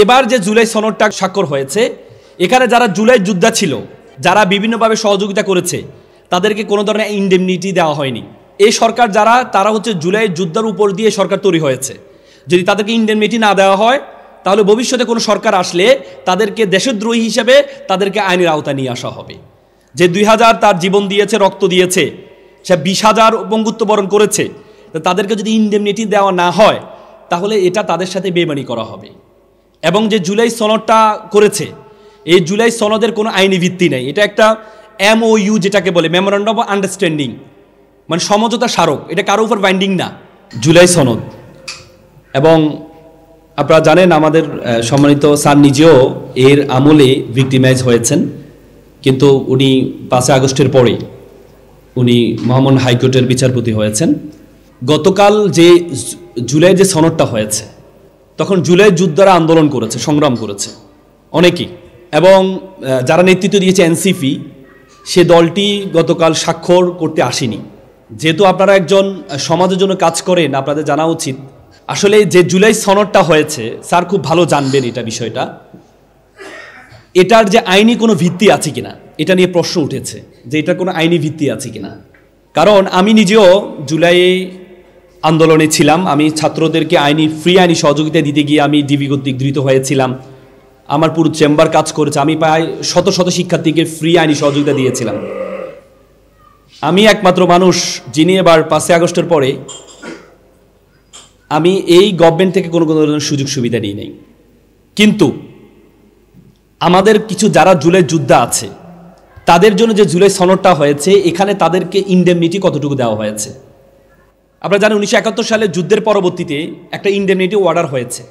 এবার যে জুলাই সনদটা স্বাক্ষর হয়েছে, এখানে যারা জুলাই যোদ্ধা ছিল, যারা বিভিন্নভাবে সহযোগিতা করেছে, তাদেরকে কোনো ধরনের ইনডেমনিটি দেওয়া হয়নি। এই সরকার যারা, তারা হচ্ছে জুলাই যুদ্ধের উপর দিয়ে সরকার তৈরি হয়েছে। যদি তাদেরকে ইনডেমনিটি না দেওয়া হয়, তাহলে ভবিষ্যতে কোনো সরকার আসলে তাদেরকে দেশদ্রোহী হিসেবে তাদেরকে আইনের আওতায় নিয়ে আসা হবে। যে 2000 তার জীবন দিয়েছে, রক্ত দিয়েছে, সে 20,000 বঙ্গুত্ব বরণ করেছে, তাদেরকে যদি ইনডেমনিটি দেওয়া না হয়, তাহলে এটা তাদের সাথে বেইমানি করা হবে। এবং যে জুলাই সনদটা করেছে, এই জুলাই সনদের কোনো আইনি ভিত্তি নেই। এটা একটা MOU যেটাকে বলে, মেমোরেন্ডাম অফ আন্ডারস্ট্যান্ডিং, মানে সমঝোতা স্মারক। এটা কারো উপর বাইন্ডিং না, জুলাই সনদ। এবং আপনারা জানেন, আমাদের সম্মানিত স্যার নিজেও এর আমলে ভিক্টিমাইজ হয়েছেন, কিন্তু উনি 5 আগস্টের পরে উনি মহামান্য হাইকোর্টের বিচারপতি হয়েছেন। গতকাল যে জুলাই যে সনদটা হয়েছে, তখন জুলাই যোদ্ধারা আন্দোলন করেছে, সংগ্রাম করেছে অনেকেই, এবং যারা নেতৃত্ব দিয়েছে এনসিপি, সে দলটি গতকাল স্বাক্ষর করতে আসেনি। যেহেতু আপনারা একজন সমাজের জন্য কাজ করেন, আপনাদের জানা উচিত আসলে যে জুলাই সনদটা হয়েছে, স্যার খুব ভালো জানবেন এটা বিষয়টা, এটার যে আইনি কোনো ভিত্তি আছে কিনা, এটা নিয়ে প্রশ্ন উঠেছে যে এটার কোনো আইনি ভিত্তি আছে কিনা। কারণ আমি নিজেও জুলাই আন্দোলনে ছিলাম, আমি ছাত্রদেরকে ফ্রি আইনি সহযোগিতা দিতে গিয়ে আমি ডিবি কর্তৃক ধৃত হয়েছিলাম। আমার পুরো চেম্বার কাজ করেছে, আমি প্রায় শত শত শিক্ষার্থীকে ফ্রি আইনি সহযোগিতা দিয়েছিলাম। আমি একমাত্র মানুষ যিনি এবার 5 আগস্টের পরে আমি এই গভর্নমেন্ট থেকে কোনো ধরনের সুযোগ সুবিধা নিই নাই। কিন্তু আমাদের কিছু যারা জুলাই যোদ্ধা আছে, তাদের জন্য যে জুলাই সনদটা হয়েছে, এখানে তাদেরকে ইনডেমনিটি কতটুকু দেওয়া হয়েছে। আপনারা জানেন 1971 সালে যুদ্ধের পরবর্তীতে একটা ইনডেমনিটি অর্ডার হয়েছে।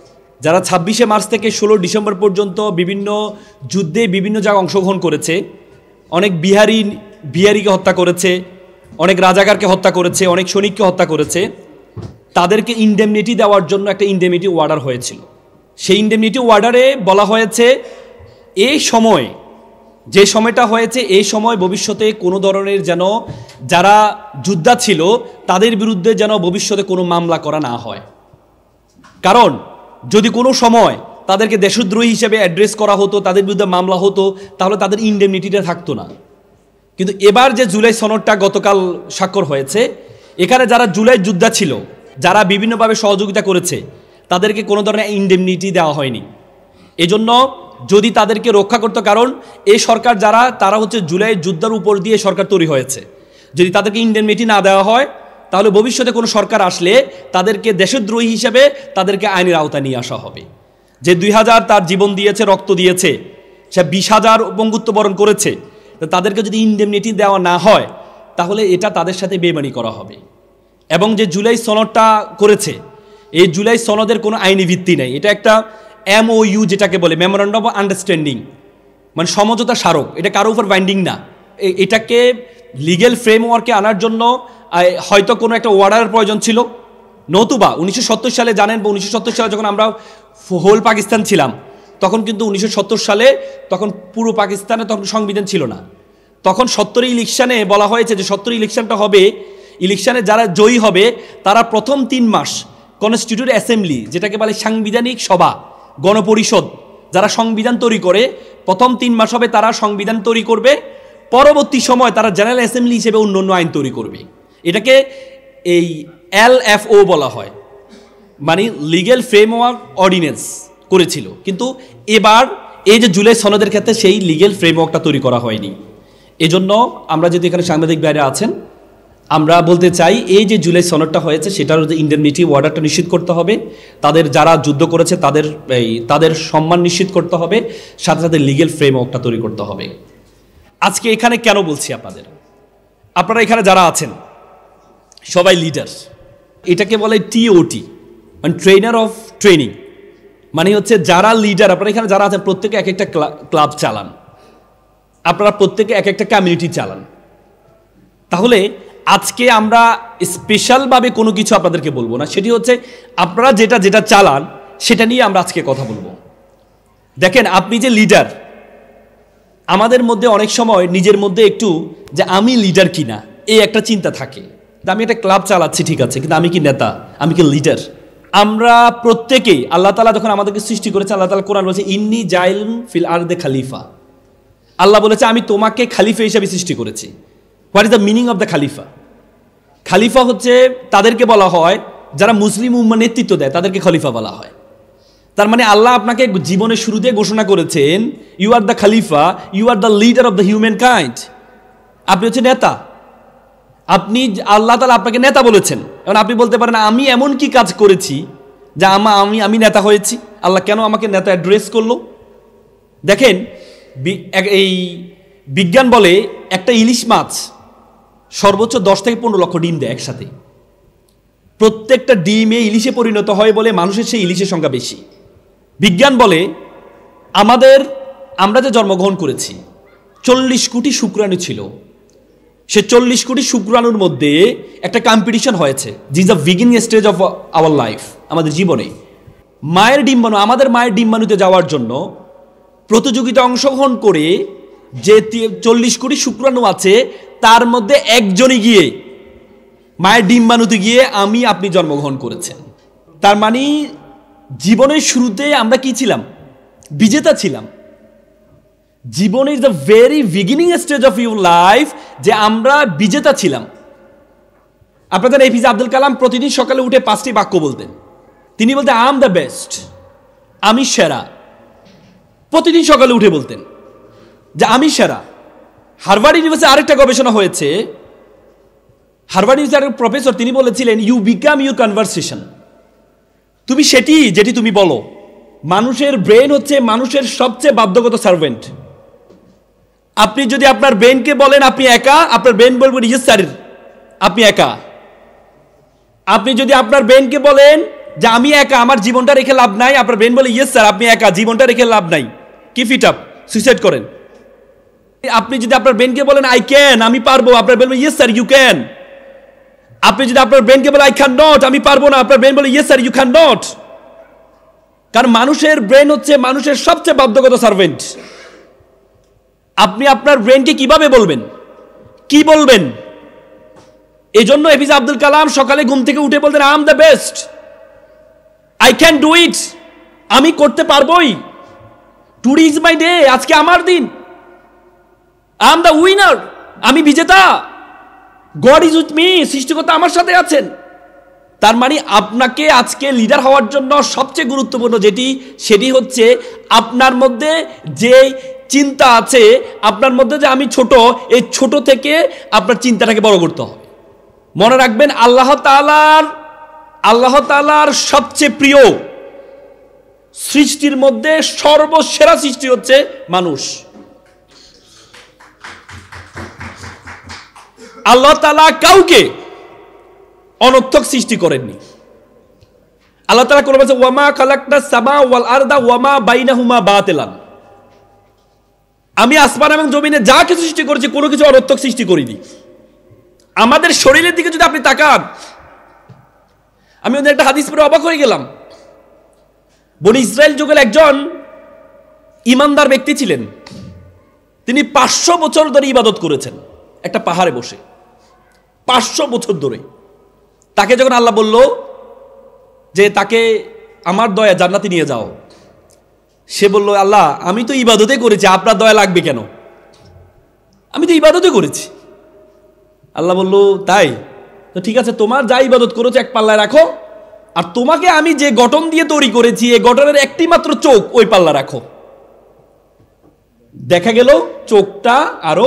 যারা 26শে মার্চ থেকে 16 ডিসেম্বর পর্যন্ত বিভিন্ন যুদ্ধে বিভিন্ন জায়গায় অংশগ্রহণ করেছে, অনেক বিহারিকে হত্যা করেছে, অনেক রাজাকারকে হত্যা করেছে, অনেক সৈনিককে হত্যা করেছে, তাদেরকে ইনডেমনিটি দেওয়ার জন্য একটা ইনডেমনিটি অর্ডার হয়েছিল। সেই ইনডেমনিটি অর্ডারে বলা হয়েছে, এই সময় যে সময়টা হয়েছে, এই সময় ভবিষ্যতে কোনো ধরনের যেন যারা যোদ্ধা ছিল তাদের বিরুদ্ধে যেন ভবিষ্যতে কোনো মামলা করা না হয়। কারণ যদি কোনো সময় তাদেরকে দেশদ্রোহী হিসেবে অ্যাড্রেস করা হতো, তাদের বিরুদ্ধে মামলা হতো, তাহলে তাদের ইনডেমনিটিটা থাকতো না। কিন্তু এবার যে জুলাই সনদটা গতকাল স্বাক্ষর হয়েছে, এখানে যারা জুলাই যোদ্ধা ছিল, যারা বিভিন্নভাবে সহযোগিতা করেছে, তাদেরকে কোনো ধরনের ইনডেমনিটি দেওয়া হয়নি। এজন্য যদি তাদেরকে রক্ষা করতে, কারণ এই সরকার যারা, তারা হচ্ছে জুলাই যুদ্ধের উপর দিয়ে সরকার তৈরি হয়েছে। যদি তাদেরকে ইনডেমনিটি না দেওয়া হয়, তাহলে ভবিষ্যতে কোনো সরকার আসলে তাদেরকে দেশদ্রোহী হিসেবে তাদেরকে আইনের আওতায় নিয়ে আসা হবে। যে 2000 তার জীবন দিয়েছে, রক্ত দিয়েছে, সে 20,000 বঙ্গুত্ব বরণ করেছে, তাদেরকে যদি ইনডেমনিটি দেওয়া না হয়, তাহলে এটা তাদের সাথে বেইমানি করা হবে। এবং যে জুলাই সনদটা করেছে, এই জুলাই সনদের কোনো আইনি ভিত্তি নেই। এটা একটা MOU যেটাকে বলে, মেমোরেন্ডাম অফ আন্ডারস্ট্যান্ডিং, মানে সমঝোতা স্মারক। এটা কারো উপর বাইন্ডিং না। এটাকে লিগ্যাল ফ্রেমওয়ার্কে আনার জন্য হয়তো কোনো একটা অর্ডারের প্রয়োজন ছিল, নতুবা 1970 সালে জানেন, বা 1970 সালে যখন আমরা হোল পাকিস্তান ছিলাম, তখন কিন্তু 1970 সালে তখন পুরো পাকিস্তানে তখন সংবিধান ছিল না। তখন 70 ইলেকশানে বলা হয়েছে যে 70 ইলেকশনটা হবে, ইলেকশানে যারা জয়ী হবে তারা প্রথম 3 মাস কনস্টিটিউট অ্যাসেম্বলি, যেটাকে বলে সাংবিধানিক সভা, গণপরিষদ, যারা সংবিধান তৈরি করে, প্রথম 3 মাস হবে তারা সংবিধান তৈরি করবে। পরবর্তী সময় তারা জেনারেল অ্যাসেম্বলি হিসেবে অন্য আইন তৈরি করবে। এটাকে এই LFO বলা হয়, মানে লিগ্যাল ফ্রেমওয়ার্ক অর্ডিন্যান্স করেছিল। কিন্তু এবার এই যে জুলাই সনদের ক্ষেত্রে সেই লিগ্যাল ফ্রেমওয়ার্কটা তৈরি করা হয়নি। এজন্য আমরা যদি এখানে সাংবাদিক বাইরে আছেন, আমরা বলতে চাই, এই যে জুলাই সনদটা হয়েছে, সেটার যে ইনডেমনিটি অর্ডারটা নিশ্চিত করতে হবে, তাদের যারা যুদ্ধ করেছে তাদের সম্মান নিশ্চিত করতে হবে, সাথে সাথে লিগ্যাল ফ্রেমওয়ার্কটা তৈরি করতে হবে। আজকে এখানে কেন বলছি আপনারা এখানে যারা আছেন সবাই লিডার। এটাকে বলে TOT, মানে ট্রেনার অফ ট্রেনিং, মানে হচ্ছে যারা লিডার। আপনারা এখানে যারা আছেন প্রত্যেকে এক একটা ক্লাব চালান, আপনারা প্রত্যেকে এক একটা কমিউনিটি চালান। তাহলে আজকে আমরা স্পেশালভাবে কোনো কিছু আপনাদেরকে বলবো না, সেটি হচ্ছে আপনারা যেটা চালান সেটা নিয়ে আমরা আজকে কথা বলবো। দেখেন, আপনি যে লিডার, আমাদের মধ্যে অনেক সময় নিজের মধ্যে একটু যে আমি লিডার কিনা এই একটা চিন্তা থাকে। আমি একটা ক্লাব চালাচ্ছি, ঠিক আছে, কিন্তু আমি কি নেতা, আমি কি লিডার? আমরা প্রত্যেকেই, আল্লাহ তাআলা যখন আমাদেরকে সৃষ্টি করেছে, আল্লাহ তাআলা কোরআন বলেছে ইন্নী জাইলুন ফিল আরদে খালিফা। আল্লাহ বলেছে আমি তোমাকে খালিফা হিসেবে সৃষ্টি করেছি। What is the meaning of the খালিফা? খালিফা হচ্ছে তাদেরকে বলা হয় যারা মুসলিম উম্মাহ নেতৃত্ব দেয়, তাদেরকে খলিফা বলা হয়। তার মানে আল্লাহ আপনাকে জীবনের শুরুতে ঘোষণা করেছেন ইউ আর দ্য খালিফা, you are the leader of the human kind. আপনি হচ্ছে নেতা। আপনি, আল্লাহ তাআলা আপনাকে নেতা বলেছেন। এখন আপনি বলতে পারেন আমি এমন কি কাজ করেছি যা আমি নেতা হয়েছি, আল্লাহ কেন আমাকে নেতা অ্যাড্রেস করলো? দেখেন, এই বিজ্ঞান বলে একটা ইলিশ মাছ সর্বোচ্চ 10 থেকে 15 লক্ষ ডিম দেয় একসাথে। প্রত্যেকটা ডিমে ইলিশে পরিণত হয় বলে মানুষের সেই ইলিশের সংখ্যা বেশি। বিজ্ঞান বলে আমরা যে জন্মগ্রহণ করেছি 40 কোটি শুক্রাণু ছিল। সে 40 কোটি শুক্রাণুর মধ্যে একটা কম্পিটিশন হয়েছে, this the beginning stage of our life, আমাদের জীবনে। আমাদের মায়ের ডিম্বাণুতে যাওয়ার জন্য প্রতিযোগিতা অংশগ্রহণ করে যে 40 কোটি শুক্রাণু আছে তার মধ্যে একজনই গিয়ে মায়ের ডিম্বাণুতে গিয়ে আপনি জন্মগ্রহণ করেছেন। তার মানে জীবনের শুরুতে আমরা কি ছিলাম? বিজেতা ছিলাম। জীবনের the very beginning stage of your life যে আমরা বিজেতা ছিলাম। আপনাদের এপিজে আব্দুল কালাম প্রতিদিন সকালে উঠে 5টি বাক্য বলতেন। তিনি বলতেন আই এম দ্য বেস্ট, আমি সেরা। প্রতিদিন সকালে উঠে বলতেন যে আমি সেরা। হার্ভার্ড ইউনিভার্সিটি আরেকটা গবেষণা হয়েছে, হার্ভার্ড ইউনিভার্সিটির প্রফেসর তিনি বলেছিলেন ইউ বিকাম ইউর কনভারসেশন। তুমি যেটি তুমি বলো। মানুষের ব্রেন হচ্ছে মানুষের সবচেয়ে বাধ্যগত সার্ভেন্ট। আপনি যদি আপনার ব্রেনকে বলেন আপনি একা, আপনার ব্রেন বলবে ইয়েস স্যার আপনি একা। আপনি যদি আপনার ব্রেনকে বলেন যে আমি একা, আমার জীবনটা রেখে লাভ নাই, আপনার ব্রেন বলে ইয়েস স্যার আপনি একা, জীবনটা রেখে লাভ নাই, কিপ ইট আপ, সুইসাইড করেন। আপনি যদি আপনার ব্রেনকে বলেন আই ক্যান, আমি পারবো, আপনার ব্রেন বলে ইয়েস স্যার ইউ ক্যান। আপনি যদি আপনার ব্রেনকে বলে আই ক্যান নট, আমি পারবো না, আপনার ব্রেন বলে yes sir you can not. কারণ মানুষের ব্রেন হচ্ছে মানুষের সবচেয়ে বাধ্যগত সার্ভেন্ট। আপনি আপনার ব্রেনকে কিভাবে বলবেন, কি বলবেন? এই জন্য এপিজে আব্দুল কালাম সকালে ঘুম থেকে উঠে বলতেন I am the best, I can do it, আমি করতে পারবোই। টুডে ইজ মাই ডে, আজকে আমার দিন। আই এম দ্য উইনার, আমি বিজেতা। গড ইজ উইথ মি, সৃষ্টিকর্তা আমার সাথে আছেন। তার মানে আপনাকে আজকে লিডার হওয়ার জন্য সবচেয়ে গুরুত্বপূর্ণ সেটি হচ্ছে আপনার মধ্যে যে চিন্তা আছে, আপনার মধ্যে যে আমি ছোট, এই ছোট থেকে আপনার চিন্তাটাকে বড় করতে হবে। মনে রাখবেন আল্লাহ তাআলার সবচেয়ে প্রিয় সৃষ্টির মধ্যে সর্বসেরা সৃষ্টি হচ্ছে মানুষ। আল্লাহ তাআলা কাউকে অনর্থক সৃষ্টি করেননি। আল্লাহ তাআলা কোরআনে বলেছেন ওয়ামা খালাকনাস সামা ওয়াল আরদা ওয়ামা বাইনাহুমা বাতিলান। আমি আসমান এবং জমিনে যা কিছু সৃষ্টি করেছি কোনো কিছু অনর্থক সৃষ্টি করিনি। আমাদের শরীরের দিকে যদি আপনি তাকান, আমি ওদের একটা হাদিস পড়ে অবাক হয়ে গেলাম। বনি ইসরায়েল যুগের একজন ইমানদার ব্যক্তি ছিলেন। তিনি 500 বছর ধরে ইবাদত করেছেন একটা পাহাড়ে বসে, 500 বছর ধরে। তাকে যখন আল্লাহ বলল যে তাকে আমার দয়া জান্নাতে নিয়ে যাও, সে বলল আল্লাহ আমি তো ইবাদতে করেছি, আপনার দয়া লাগবে কেন? আমি তো ইবাদতে করেছি। আল্লাহ বলল তাই তো ঠিক আছে, তোমার যা ইবাদত করেছো এক পাল্লায় রাখো, আর তোমাকে আমি যে গঠন দিয়ে তৈরি করেছি এই গঠনের একটি মাত্র চোখ ওই পাল্লা রাখো। দেখা গেল চোখটা আরো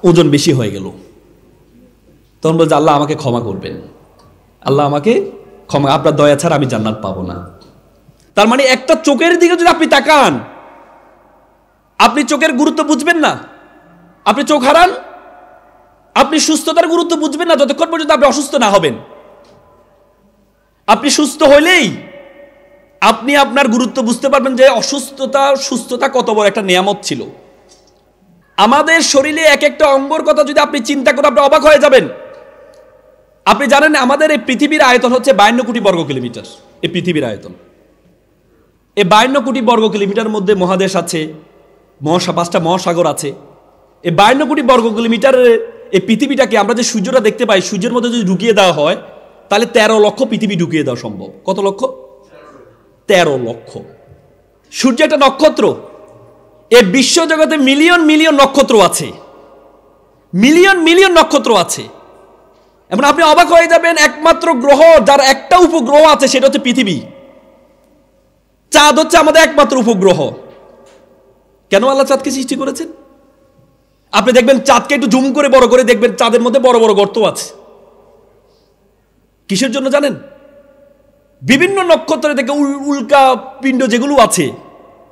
ওজন বেশি হয়ে গেল। তখন বলছে আল্লাহ আমাকে ক্ষমা করবেন, আল্লাহ আমাকে ক্ষমা, আপনার দয়া ছাড়া আমি জান্নাত পাবো না। তার মানে একটা চোখের দিকে যদি আপনি তাকান, আপনি চোখের গুরুত্ব বুঝবেন না। আপনি চোখ হারান, আপনি সুস্থতার গুরুত্ব বুঝবেন না যতক্ষণ পর্যন্ত আপনি অসুস্থ না হবেন। আপনি সুস্থ হইলেই আপনি আপনার গুরুত্ব বুঝতে পারবেন যে সুস্থতা কত বড় একটা নিয়ামত ছিল। আমাদের শরীরে এক একটা অঙ্গর কথা যদি আপনি চিন্তা করেন আপনি অবাক হয়ে যাবেন। আপনি জানেন আমাদের এই পৃথিবীর আয়তন হচ্ছে 52 কোটি বর্গ কিলোমিটার। এই পৃথিবীর আয়তন, এই 52 কোটি বর্গ কিলোমিটার মধ্যে মহাদেশ আছে, 5টা মহাসাগর আছে। এই 52 কোটি বর্গ কিলোমিটারের এই পৃথিবীটাকে আমরা যে সূর্যটা দেখতে পাই, সূর্যের মধ্যে যদি ঢুকিয়ে দেওয়া হয় তাহলে 13 লক্ষ পৃথিবী ঢুকিয়ে দেওয়া সম্ভব। কত লক্ষ? 13 লক্ষ। সূর্য একটা নক্ষত্র, এ বিশ্বজগতে মিলিয়ন মিলিয়ন নক্ষত্র আছে, মিলিয়ন মিলিয়ন নক্ষত্র আছে। এবং আপনি অবাক হয়ে যাবেন, একমাত্র গ্রহ যার একটা উপগ্রহ আছে সেটা হচ্ছে পৃথিবী। চাঁদ হচ্ছে আমাদের একমাত্র উপগ্রহ। কেন আল্লাহ চাঁদকে সৃষ্টি করেছেন? আপনি দেখবেন চাঁদকে একটু জুম করে বড় করে দেখবেন, চাঁদের মধ্যে বড় বড় গর্ত আছে। কিসের জন্য জানেন? বিভিন্ন নক্ষত্র থেকে উল্কা পিণ্ড যেগুলো আছে,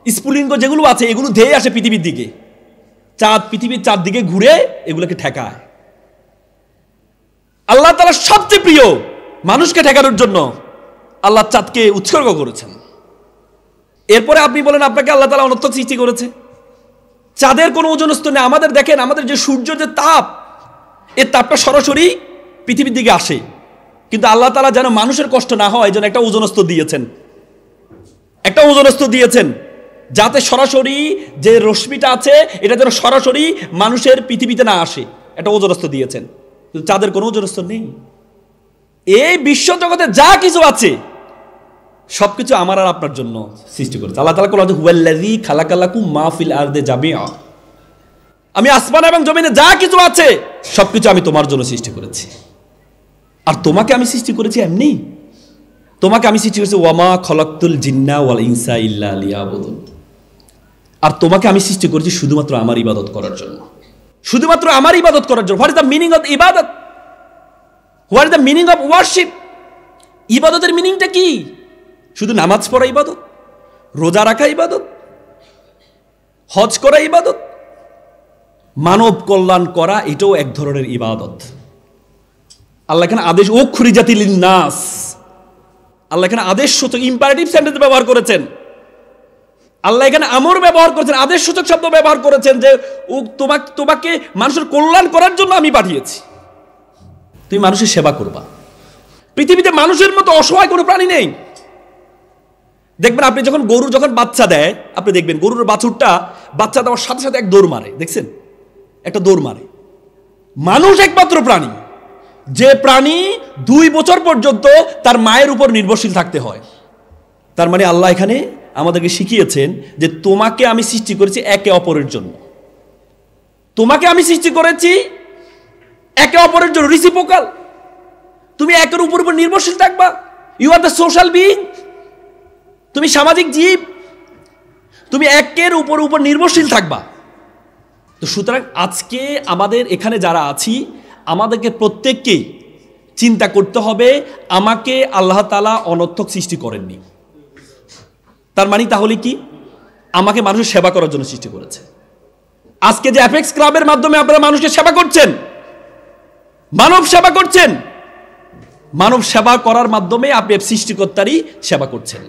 স্ফুলিঙ্গ যেগুলো আছে, এগুলো ধেয়ে আসে পৃথিবীর দিকে। চাঁদ পৃথিবীর চারদিকে ঘুরে এগুলোকে ঠেকায়। আল্লাহ তাআলা সবচেয়ে প্রিয় মানুষকে ঠেকানোর জন্য আল্লাহ চাঁদকে উৎসর্গ করেছেন। এরপরে আপনি বলেন আপনাকে আল্লাহ তাআলা অনর্থক সৃষ্টি করেছে। চাঁদের কোনো ওজনস্থ নেই। আমাদের দেখেন, আমাদের যে সূর্য যে তাপ, এর তাপটা সরাসরি পৃথিবীর দিকে আসে, কিন্তু আল্লাহ তাআলা যেন মানুষের কষ্ট না হয়, এই জন্য একটা ওজনস্থ দিয়েছেন, একটা ওজনস্থ দিয়েছেন, যাতে সরাসরি যে রশ্মিটা আছে এটা যেন সরাসরি মানুষের পৃথিবীতে না আসে, একটা ওজনস্থ দিয়েছেন। কিন্তু চাঁদের কোনো ওজনস্থ নেই। এই বিশ্ব জগতে যা কিছু আছে সবকিছু আমার আর আপনার জন্য সৃষ্টি করেছে। আল্লাহ তাআলা বলেন, হুয়াল্লাযী খালাকালাকুম মা ফিল আরদি জামিআ, আমি আসমান এবং জমিনে যা কিছু আছে সবকিছু আমি তোমার জন্য সৃষ্টি করেছি। আর তোমাকে আমি সৃষ্টি করেছি এমনি, তোমাকে আমি সৃষ্টি করেছি ওয়ামা খলাকতুল জিন্না ওয়াল ইনসা ইল্লা লিয়াবুদুন, আর তোমাকে আমি সৃষ্টি করেছি শুধুমাত্র আমার ইবাদত করার জন্য, শুধুমাত্র আমার ইবাদত করার জন্য। What is the meaning of ইবাদত? What is the meaning of worship? ইবাদতের মিনিংটা কি? শুধু নামাজ পড়া ইবাদত, রোজা রাখা ইবাদত, হজ করা ইবাদত, মানব কল্যাণ করা এটাও এক ধরনের ইবাদত। আল্লাহ এখানে আদেশ উখরিজাতি লিন্নাস, আল্লাহ এখানে আদেশ সূচক ইম্পারেটিভ সেন্টেন্স ব্যবহার করেছেন। আল্লাহ এখানে আমর ব্যবহার করেছেন, আদেশ সূচক শব্দ ব্যবহার করেছেন যে তোমাকে মানুষের কল্যাণ করার জন্য আমি পাঠিয়েছি, তুমি মানুষের সেবা করবা। পৃথিবীতে মানুষের মতো অসহায় কোনো প্রাণী নেই। দেখবেন আপনি যখন গরু যখন বাচ্চা দেয়, আপনি দেখবেন গরুর বাছুরটা বাচ্চা দেওয়ার সাথে সাথে এক দৌড় মারে, দেখছেন? একটা দৌড় মারে। মানুষ একমাত্র প্রাণী যে প্রাণী 2 বছর পর্যন্ত তার মায়ের উপর নির্ভরশীল থাকতে হয়। তার মানে আল্লাহ এখানে আমাদেরকে শিখিয়েছেন যে তোমাকে আমি সৃষ্টি করেছি একে অপরের জন্য, তোমাকে আমি সৃষ্টি করেছি একে অপরের জন্য, রিসিপ্রোকাল। তুমি একের উপর নির্ভরশীল থাকবা। You are the social being, তুমি সামাজিক জীব, তুমি একের উপর নির্ভরশীল থাকবা। তো সুতরাং আজকে আমাদের এখানে যারা আছি, আমাদেরকে প্রত্যেককেই চিন্তা করতে হবে, আমাকে আল্লাহ তাআলা অনর্থক সৃষ্টি করেননি। তার মানে তাহলে কি? আমাকে মানুষের সেবা করার জন্য সৃষ্টি করেছে। আজকে যে অ্যাপেক্স ক্লাবের মাধ্যমে আপনারা মানুষকে সেবা করছেন, মানব সেবা করছেন, মানব সেবা করার মাধ্যমে আপনি সৃষ্টিকর্তারই সেবা করছেন।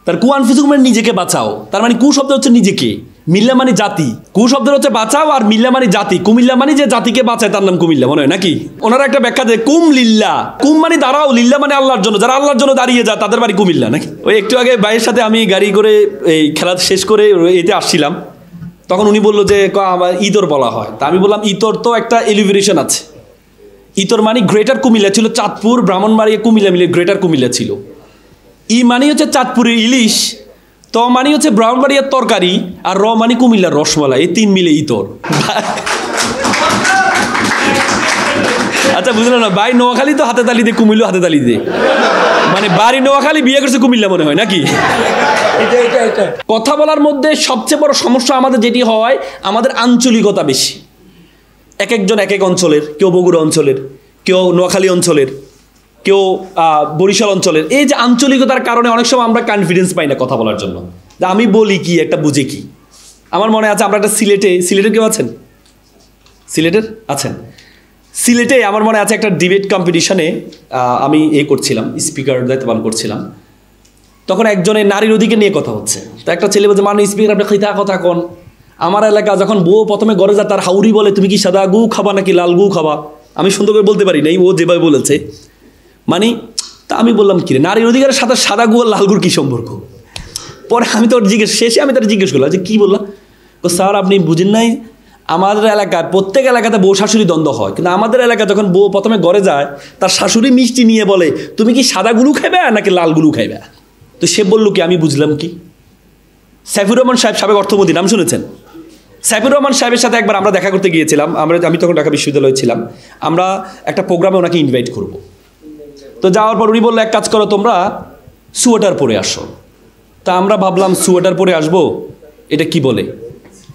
তার কু আনফুসুকুম, নিজেকে বাঁচাও। তার মানে কু শব্দ হচ্ছে নিজেকে, মিল্লা মানে জাতি। কু শব্দ হচ্ছে বাঁচাও, আর মিল্লা মানে জাতি। কুমিল্লা মানে যে জাতিকে বাঁচায় তার নাম কুমিল্লা, মনে হয় নাকি? ওনারা একটা ব্যাখ্যা দেয় কুম লিল্লা, কুম মানে দাঁড়াও, লিল্লা মানে আল্লাহর জন্য, যারা আল্লাহর জন্য দাঁড়িয়ে যায় তাদের বাড়ি কুমিল্লা, নাকি? ওই একটু আগে ভাইয়ের সাথে আমি গাড়ি করে এই খেলা শেষ করে এতে আসছিলাম, তখন উনি বললো যে আমার ইতর বলা হয়। তা আমি বললাম ইতর তো একটা এলিভেশন আছে। ইতর মানে গ্রেটার কুমিল্লা ছিল, চাঁদপুর ব্রাহ্মণবাড়িয়া কুমিল্লা মিলে গ্রেটার কুমিল্লা ছিল। ই মানে হচ্ছে চাঁদপুরের ইলিশ, ত মানে হচ্ছে ব্রাহ্মণবাড়িয়ার তরকারি, আর র মানে কুমিল্লার রসমালাই, এই 3 মিলে ইতর। আচ্ছা বুঝলেন না ভাই? নোয়াখালী তো হাতে তালি দিয়ে, কুমিল্লা হাতে তালি দিয়ে, মানে বাড়ি নোয়াখালী, বিয়ে করছে কুমিল্লা, মনে হয় নাকি? কথা বলার মধ্যে সবচেয়ে বড় সমস্যা আমাদের যেটি হয়, আমাদের আঞ্চলিকতা বেশি। এক একজন এক এক অঞ্চলের, কেউ বগুড়া অঞ্চলের, কেউ নোয়াখালী অঞ্চলের, কেউ বরিশাল অঞ্চলের। এই যে আঞ্চলিকতার কারণে অনেক সময় আমরা কনফিডেন্স পাই না কথা বলার জন্য, যে আমি বলি কি, একটা বুঝে কি। আমার মনে আছে আমরা একটা সিলেটের কেউ আছেন? সিলেটের আছেন? সিলেটে আমার মনে আছে একটা ডিবেট কম্পিটিশনে আমি করছিলাম, স্পিকার দায়িত্ব পালন করছিলাম। তখন একজনের নারীর অধিকার নিয়ে কথা হচ্ছে। তো একটা ছেলে বলছে, মানে স্পিকার আপনি খিতা কথা কন, আমার এলাকা যখন বউ প্রথমে ঘরে যায় তার হাউরি বলে তুমি কি সাদা গু খাবা নাকি লাল গু খাবা। আমি সুন্দর করে বলতে পারি নাই, ও যেভাবে বলেছে। মানে তা আমি বললাম কি রে, নারীর অধিকারের সাথে সাদা গু আর লাল গুর কী সম্পর্ক? পরে আমি তো শেষে আমি তার জিজ্ঞেস করলাম যে কী বললাম? তো স্যার আপনি বুঝেন নাই, আমাদের এলাকায় প্রত্যেক এলাকাতে বউ শাশুড়ি দ্বন্দ্ব হয়, কিন্তু আমাদের এলাকায় যখন বউ প্রথমে ঘরে যায় তার শাশুড়ি মিষ্টি নিয়ে বলে তুমি কি সাদা গুলু খাইবে নাকি লাল গুলু খাইবে? তো সে বললো কি আমি বুঝলাম কি? সাইফুর রহমান সাহেব সাবেক অর্থমন্ত্রী, নাম শুনেছেন? সাইফুর রহমান সাহেবের সাথে একবার আমরা দেখা করতে গিয়েছিলাম, আমি তখন ঢাকা বিশ্ববিদ্যালয়ে ছিলাম, আমরা একটা প্রোগ্রামে ওনাকে ইনভাইট করব। তো যাওয়ার পর উনি বললো এক কাজ করো তোমরা সোয়েটার পরে আসো। তা আমরা ভাবলাম সোয়েটার পরে আসবো, এটা কি বলে?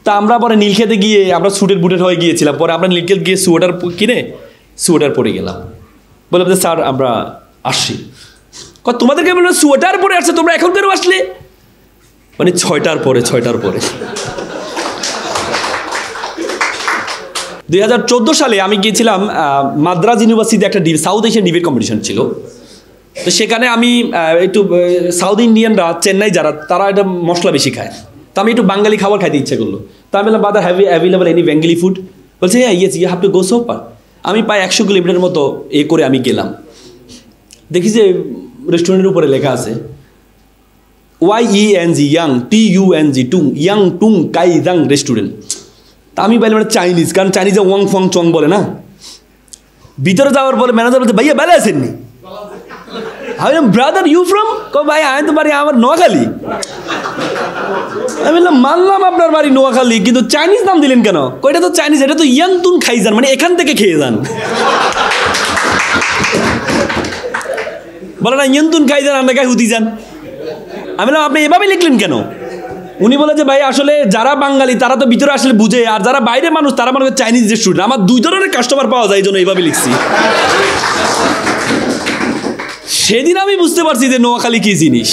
তা আমরা পরে নীলক্ষেতে গিয়ে আমরা স্যুটের বুটের হয়ে গিয়েছিলাম, পরে আমরা নীলক্ষেত গিয়ে সোয়েটার কিনে সোয়েটার পরে গেলাম। বললাম যে স্যার আমরা আসছি। তোমাদেরকে বললাম সোয়েটার পরে আসছে, তোমরা এখন কেন আসলে? মানে 6টার পরে 2014 সালে আমি গিয়েছিলাম মাদ্রাজ ইউনিভার্সিটিতে একটা সাউথ এশিয়ান ডিবেট কম্পিটিশন ছিল। তো সেখানে আমি একটু সাউথ ইন্ডিয়ানরা চেন্নাই যারা তারা এটা মশলা বেশি খায়, তো আমি একটু বাঙালি খাবার খাইতে ইচ্ছা করলো। তো আমি বললাম brother available any Bengali food? বলছে হ্যাঁ yes you have to go so far. আমি প্রায় 100 কিলোমিটারের মতো করে আমি গেলাম। দেখি যে রেস্টুরেন্টের উপরে লেখা আছে YENG ইয়াং TUNG টুং ইয়াং টুং কাই জাং রেস্টুরেন্ট। তা আমি বললাম চাইনিজ, কারণ চাইনিজে ওয়াং ফং চং বলে না। ভিতরে যাওয়ার পরে ম্যানেজার বলছে ভাইয়া ভালো আছেননি? আমি বললাম ব্রাদার ইউ ফ্রম? ভাই আমি তো বাড়ি আমার নোয়াখালী। আমি বললাম মানলাম আপনার বাড়ি নোয়াখালী, কিন্তু চাইনিজ নাম দিলেন কেন? এটা তো চাইনিজ, এটা তো ইয়াং তুন খাই যান, মানে এখান থেকে খেয়ে যান। বলে না ইয়ান্তুন খাই যান আমরা গায়ে হুতি যান। আমি বললাম আপনি এভাবে লিখলেন কেন? উনি বলে যে ভাই আসলে যারা বাঙালি তারা তো ভিতরে আসলে বুঝে, আর যারা বাইরে মানুষ তারা মনে করে চাইনিজ রেস্টুরেন্ট। আমার 2 ধরনের কাস্টমার পাওয়া যায়, এই জন্য এইভাবে লিখছি। সেদিন আমি বুঝতে পারছি যে নোয়াখালী কি জিনিস।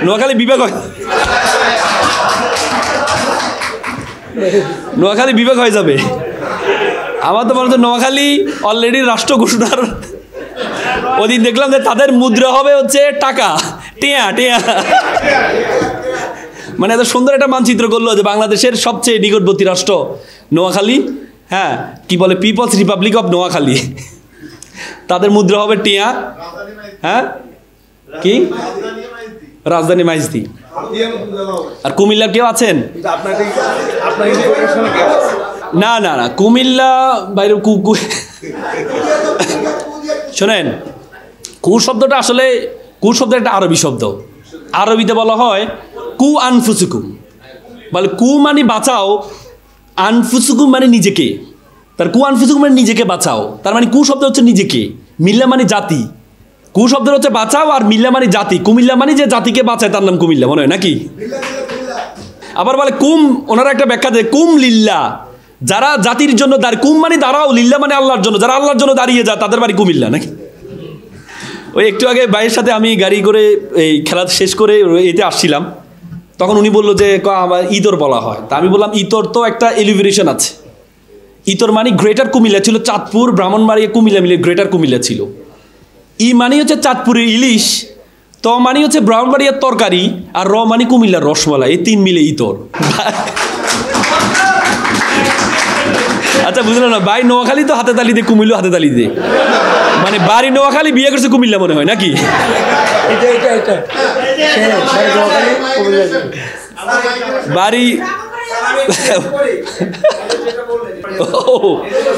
নোয়াখালী বিভাগ হয়, নোয়াখালী বিভাগ হয়ে যাবে। আমার তো মনে হচ্ছে নোয়াখালী অলরেডি রাষ্ট্র ঘোষণার ওদিন দেখলাম যে তাদের মুদ্রা হবে হচ্ছে টাকা, টিয়া টিয়া। মানে এত সুন্দর একটা মানচিত্র করলো যে বাংলাদেশের সবচেয়ে নিকটবর্তী রাষ্ট্র নোয়াখালী, হ্যাঁ কি বলে পিপলস রিপাবলিক অফ নোয়াখালী, তাদের মুদ্রা হবে টিয়া। হ্যাঁ কি রাজধানী মাইজদি। আর কুমিল্লার কেউ আছেন? না না না কুমিল্লা বাইরে শোনেন, কু শব্দটা আসলে কু শব্দ একটা আরবি শব্দ। আরবিতে বলা হয় কু আনফুসুকুম, বলে কু মানে বাঁচাও, আনফুসুকুম মানে নিজেকে। তার কু আনফুসুকুম মানে নিজেকে বাঁচাও, তার মানে কু শব্দ হচ্ছে নিজেকে, মিল্লা মানে জাতি। কু শব্দ হচ্ছে বাঁচাও, আর মিল্লা মানে জাতি। কুমিল্লা মানে যে জাতিকে বাঁচায় তার নাম কুমিল্লা, মনে হয় নাকি? আবার বলে কুম, ওনারা একটা ব্যাখ্যা দেয় কুম লিল্লা, যারা জাতির জন্য দাঁড়িয়ে, কুম মানে দাঁড়াও, লিল্লা মানে আল্লাহর জন্য, যারা আল্লাহর জন্য দাঁড়িয়ে যায় তাদের বাড়ি কুমিল্লা নাকি? ওই একটু আগে ভাইয়ের সাথে আমি গাড়ি করে এই খেলা শেষ করে এতে আসছিলাম, তখন উনি বললো যে আমার ইতর বলা হয়। তা আমি বললাম ইতর তো একটা এলিভেশন আছে। ইতর মানে গ্রেটার কুমিল্লা ছিল, চাঁদপুর ব্রাহ্মণবাড়িয়া কুমিল্লা মিলে গ্রেটার কুমিল্লা ছিল। ই মানে হচ্ছে চাঁদপুরের ইলিশ, ত মানে হচ্ছে ব্রাহ্মণবাড়িয়ার তরকারি, আর র মানে কুমিল্লার রসমালাই, এই 3 মিলে ইতর। আচ্ছা বুঝলো না ভাই, নোয়াখালী তো হাতে তালি দে, কুমিল্লা হাতে তালি দে, মানে বাড়ি নোয়াখালী বিয়ে করছে কুমিল্লা মনে হয় নাকি? বাড়ি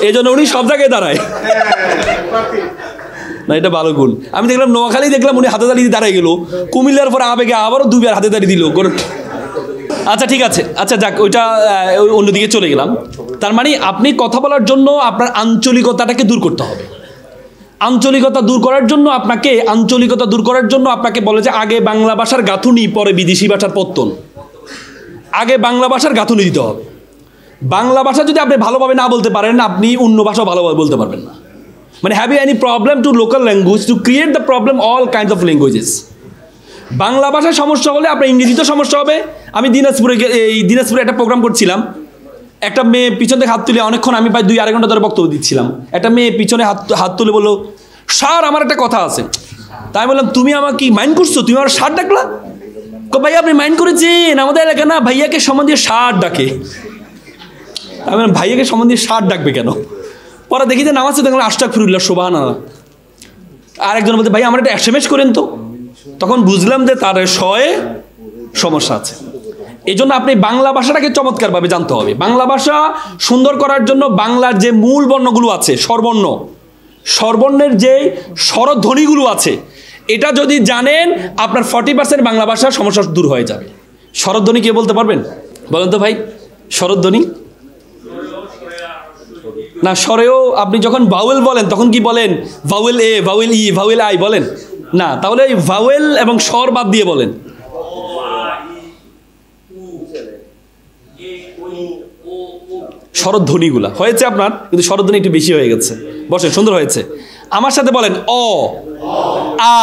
এই জন্য উনি সব জায়গায় দাঁড়ায় না, এটা ভালো গুণ। আমি দেখলাম নোয়াখালী, দেখলাম উনি হাতে তালি দিয়ে দাঁড়ায় গেল, কুমিল্লার পরে আবেগে আবারও 2 বার হাতে তালি দিল। আচ্ছা ঠিক আছে, আচ্ছা যাক, ওইটা অন্যদিকে চলে গেলাম। তার মানে আপনি কথা বলার জন্য আপনার আঞ্চলিকতাটাকে দূর করতে হবে। আঞ্চলিকতা দূর করার জন্য আপনাকে বলে যে আগে বাংলা ভাষার গাঁথুনি, পরে বিদেশি ভাষার পত্তন। আগে বাংলা ভাষার গাঁথুনি দিতে হবে। বাংলা ভাষা যদি আপনি ভালোভাবে না বলতে পারেন, আপনি অন্য ভাষাও ভালোভাবে বলতে পারবেন না। মানে have you any problem to local language to create the problem all kinds of languages. Bangla ভাষায় সমস্যা হলে আপনার ইংরেজিতেও সমস্যা হবে। আমি দিনাজপুরে একটা প্রোগ্রাম করছিলাম, একটা মেয়ে পিছন থেকে হাত তুলে, অনেকক্ষণ আমি প্রায় 2-2.5 ঘন্টা ধরে বক্তব্য দিচ্ছিলাম। একটা মেয়ে পিছনে হাত তুলে বললো স্যার আমার একটা কথা আছে। তাই বললাম তুমি আমার কি মাইন্ড করছো, তুমি আমার স্যার ডাকলা? ভাই আপনি মাইন্ড করেছেন, আমাদের এলাকা না ভাইয়াকে সম্মান দিয়ে স্যার ডাকে। আমি বললাম ভাইয়াকে সম্মান দিয়ে স্যার ডাকবে কেন? পরে দেখি যে নামাজ দেখলাম আস্তাগফিরুল্লাহ সুবহানাল্লাহ। আর একজন বলতে ভাই আমার একটা SMS করেন তো। তখন বুঝলাম যে তার শয়ে সমস্যা আছে। এই জন্য আপনি বাংলা ভাষাটাকে চমৎকারভাবে জানতে হবে। বাংলা ভাষা সুন্দর করার জন্য বাংলার যে মূল বর্ণগুলো আছে, স্বরবর্ণের যে স্বরধ্বনিগুলো আছে, এটা যদি জানেন আপনার 40% বাংলা ভাষার সমস্যা দূর হয়ে যাবে। স্বরধ্বনি কে বলতে পারবেন? বলেন তো ভাই, স্বরধ্বনি না, স্বরেও আপনি যখন ভাওয়েল বলেন তখন কি বলেন? Vowel A, vowel E, vowel I বলেন না, তাহলে এই ভাওয়েল এবং স্বর বাদ দিয়ে বলেন। স্বরধ্বনিগুলা হয়েছে আপনার, কিন্তু স্বরধ্বনি একটু বেশি হয়ে গেছে। বসেন, সুন্দর হয়েছে। আমার সাথে বলেন অ, আ,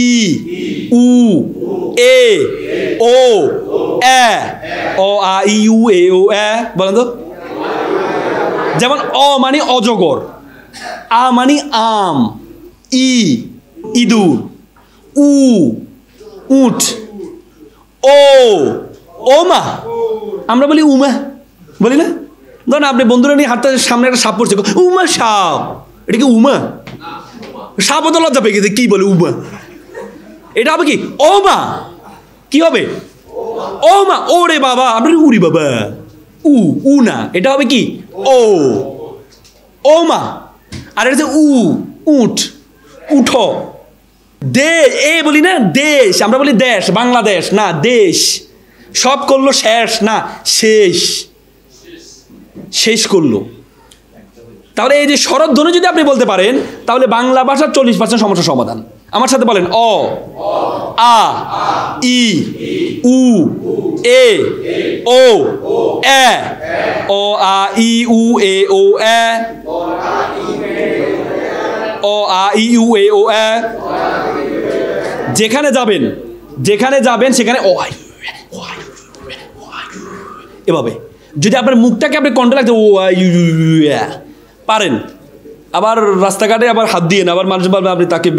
ই, উ, এ, ও, এ। অ, আ, ই, উ, এ, ও, এ। বলেন তো। যেমন অ মানে অজগর, আ মানে আম, ই ইঁদুর, উ উট, ও ওমা। আমরা বলি উমা, বলি না? ধরেন আপনি বন্ধুরা নিয়ে হাঁটতে, সামনে একটা সাপ পড়ছে, উমা সাপ। এটা কি উমা? সাপ তো লজ্জা পেয়ে গেছে, কি বলে উমা? এটা হবে কি ওমা? কি হবে? ওমা। ওরে বাবা, আপনি উরি বাবা, উ না, এটা হবে কি ও, ওমা। আর এটা হচ্ছে উঠ, উঠো। দে, এ বলি না দেশ, আমরা বলি দেশ, বাংলাদেশ না, দেশ। সব করলো শেষ না, শেষ করলো। তাহলে এই যে স্বরধ্বনি যদি আপনি বলতে পারেন, তাহলে বাংলা ভাষার 40% সমস্যার সমাধান। আমার সাথে বলেন অ, আ, ই, উ, এ, ও, এ। অ, আ, ই, উ, এ, ও, এ। অ, আ, ই, উ, এ, ও, এ। যেখানে যাবেন সেখানে ও, এভাবে যদি আপনার মুখটাকে আপনি কন্ট্রোল রাখতে ও পারেন। আবার রাস্তাঘাটে আবার হাত দিয়ে না, আবার মানুষ বলবে আপনি তাকে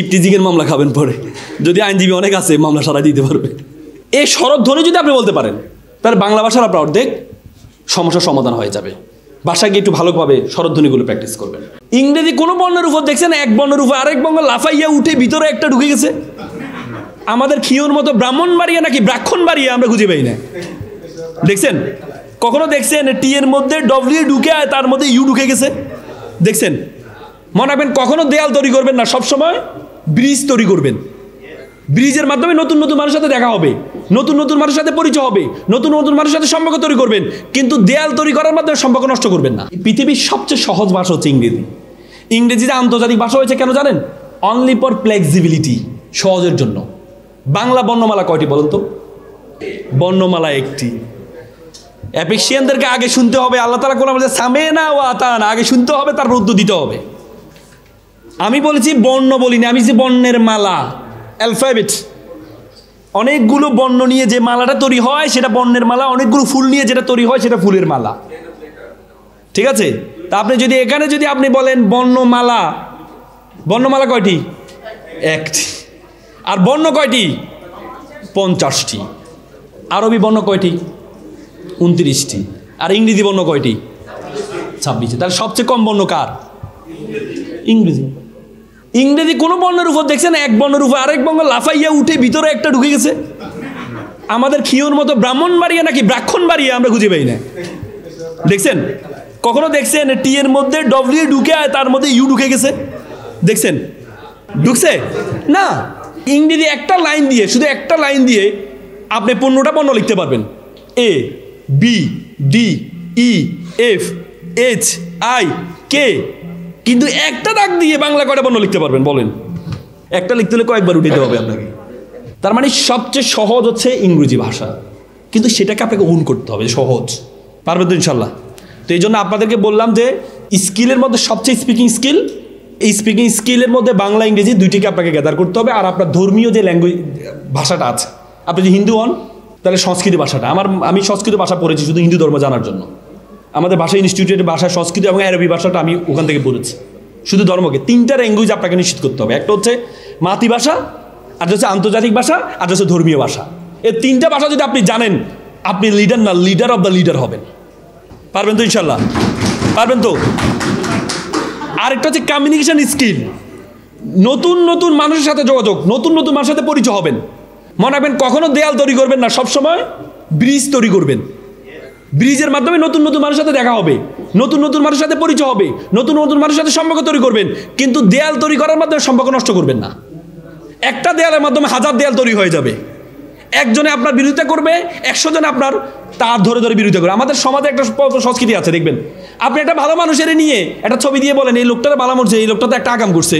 ইফটিজিংয়ের মামলা খাবেন পরে, যদি আইনজীবী অনেক আছে মামলা সারাই দিতে পারবে। এই স্বরধ্বনি যদি আপনি বলতে পারেন, তাহলে বাংলা ভাষার আপনার অর্ধেক সমস্যার সমাধান হয়ে যাবে। ভাষাকে একটু ভালোভাবে স্বরধ্বনিগুলো প্র্যাকটিস করবেন। ইংরেজি কোনো বর্ণের উপর দেখছেন, এক বর্ণের উপর আরেক বর্ণ লাফাইয়া উঠে ভিতরে একটা ঢুকে গেছে। আমাদের খিওর মতো ব্রাহ্মণবাড়িয়া নাকি ব্রাক্ষণবাড়িয়া আমরা খুঁজে পাই না। দেখছেন? কখনো দেখছেন টি এর মধ্যে ডব্লিউ ঢুকে তার মধ্যে ইউ ঢুকে গেছে? দেখছেন? মনে রাখবেন, কখনো দেয়াল তৈরি করবেন না, সবসময় ব্রিজ তৈরি করবেন। ব্রিজের মাধ্যমে নতুন নতুন মানুষের সাথে দেখা হবে, নতুন নতুন মানুষের সাথে পরিচয় হবে, নতুন নতুন মানুষের সাথে সম্পর্ক তৈরি করবেন, কিন্তু দেয়াল তৈরি করার মাধ্যমে সম্পর্ক নষ্ট করবেন না। পৃথিবীর সবচেয়ে সহজ ভাষা হচ্ছে ইংরেজি। ইংরেজিতে আন্তর্জাতিক ভাষা হয়েছে কেন জানেন? অনলি ফর ফ্লেক্সিবিলিটি, সহজের জন্য। বাংলা বর্ণমালা কয়টি বলুন তো? বর্ণমালা একটি। অ্যাপেক্সিয়ানদেরকে আগে শুনতে হবে, আল্লাহ তাআলা কোরআনে বলেছে সামেনা ওয়া আতানা, আগে শুনতে হবে, তারপর উত্তর দিতে হবে। আমি বলেছি বর্ণ বলিনি, আমি যে বর্ণের মালা, অ্যালফাবেট। অনেকগুলো বর্ণ নিয়ে যে মালাটা তৈরি হয় সেটা বর্ণের মালা, অনেকগুলো ফুল নিয়ে যেটা তৈরি হয় সেটা ফুলের মালা। ঠিক আছে? তা আপনি যদি এখানে যদি আপনি বলেন বর্ণমালা, বর্ণমালা কয়টি? একটি। আর বর্ণ কয়টি? 50টি। আরবি বর্ণ কয়টি? 29টি। আর ইংরেজি বর্ণ কয়টি? 26টি। তাহলে সবচেয়ে কম বর্ণ কার? ইংরেজি। ইংরেজি কোনো বর্ণের উপর দেখছেন, এক বর্ণের উপর আরেক বর্ণ লাফাইয়া উঠে ভিতরে একটা ঢুকে গেছে। আমাদের খিওর মতো ব্রাহ্মণবাড়িয়া নাকি ব্রাক্ষণবাড়িয়া আমরা খুঁজে পাই না। দেখছেন? কখনো দেখছেন টি এর মধ্যে ডব্লিউ ঢুকে তার মধ্যে ইউ ঢুকে গেছে? দেখছেন? ঢুকছে না। ইংরেজি একটা লাইন দিয়ে, শুধু একটা লাইন দিয়ে আপনি 15টা বর্ণ লিখতে পারবেন। A, B, D, E, F, H, I, K. কিন্তু একটা দাগ দিয়ে বাংলা কয়টা বর্ণ লিখতে পারবেন বলেন? একটা লিখতে হলে কয়েকবার উঠাতে হবে আপনাকে। তার মানে সবচেয়ে সহজ হচ্ছে ইংরেজি ভাষা, কিন্তু সেটাকে আপনাকে ওন করতে হবে। সহজ পারবেন তো ইনশাল্লাহ? তো এই জন্য আপনাদেরকে বললাম যে স্কিলের মধ্যে সবচেয়ে স্পিকিং স্কিল, এই স্পিকিং স্কিলের মধ্যে বাংলা ইংরেজি দুইটিকে আপনাকে গ্যাদার করতে হবে। আর আপনার ধর্মীয় যে ল্যাঙ্গুয়েজ ভাষাটা আছে, আপনি যদি হিন্দু হন তাহলে সংস্কৃত ভাষাটা, আমি সংস্কৃত ভাষা পড়েছি শুধু হিন্দু ধর্ম জানার জন্য। আমাদের ভাষা ইনস্টিটিউটের ভাষা সংস্কৃত এবং আরবি ভাষাটা আমি ওখান থেকে পড়েছি। শুধু ধর্মকে 3টা ল্যাঙ্গুয়েজ আপনাকে নিশ্চিত করতে হবে। একটা হচ্ছে মাতৃভাষা, আর হচ্ছে আন্তর্জাতিক ভাষা, আর হচ্ছে ধর্মীয় ভাষা। এই 3টা ভাষা যদি আপনি জানেন, আপনি লিডার না লিডার অফ দ্য লিডার হবেন। পারবেন তো ইনশাল্লাহ? পারবেন তো? আরেকটা হচ্ছে কমিউনিকেশন স্কিল। নতুন নতুন মানুষের সাথে যোগাযোগ, নতুন নতুন মানুষের সাথে পরিচয় হবেন। মনে রাখবেন কখনো দেয়াল তৈরি করবেন না, সবসময় ব্রিজ তৈরি করবেন। ব্রিজের মাধ্যমে নতুন নতুন মানুষের সাথে দেখা হবে, নতুন নতুন মানুষের সাথে পরিচয় হবে, নতুন নতুন মানুষের সাথে সম্পর্ক তৈরি করবেন। কিন্তু দেয়াল তৈরি করার মাধ্যমে সম্পর্ক নষ্ট করবেন না। একটা দেয়ালের মাধ্যমে হাজার দেয়াল তৈরি হয়ে যাবে। একজনে আপনার বিরোধিতা করবে, 100 জনে আপনার তার ধরে ধরে বিরোধিতা করবে। আমাদের সমাজে একটা সংস্কৃতি আছে, দেখবেন আপনি একটা ভালো মানুষের নিয়ে একটা ছবি দিয়ে বলেন এই লোকটার ভালো মানুষ, এই লোকটা তো একটা আগাম করছে,